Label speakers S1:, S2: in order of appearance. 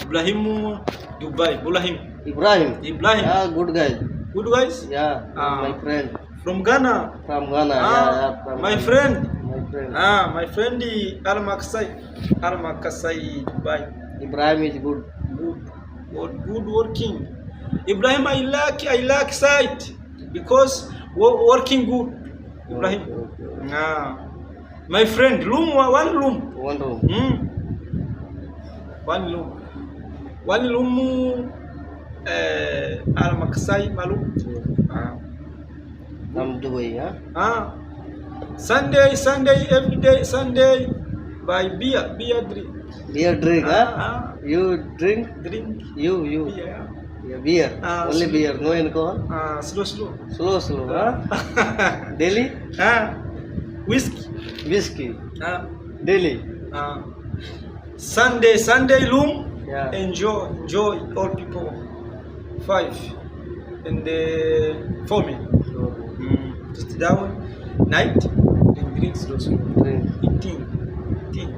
S1: Ibrahim Dubai.
S2: Ibrahim.
S1: Ibrahim.
S2: Yeah, good guy.
S1: Good guys.
S2: Yeah, my friend
S1: From Ghana.
S2: from Ghana. From
S1: My
S2: Ghana.
S1: friend.
S2: My friend.
S1: My friend Al Makasai Dubai.
S2: Ibrahim is good.
S1: Good working. Ibrahim, I like site because working good. Ibrahim.
S2: Okay.
S1: My friend, one room.
S2: One room.
S1: One room. Al Makasai Malu.
S2: From Dubai, huh?
S1: Sunday, every day, Sunday, buy beer drink.
S2: Beer drink, huh? You drink?
S1: Drink
S2: You.
S1: beer.
S2: Yeah, beer. Only
S1: Slow.
S2: beer, no alcohol.
S1: Slow.
S2: Slow, huh? Daily?
S1: Whiskey.
S2: Whiskey.
S1: Uh,
S2: Daily.
S1: Sunday room.
S2: Yeah.
S1: Enjoy all people. 5 and 4 men. Just down night. Then drink slow.
S2: Drink.
S1: Eating.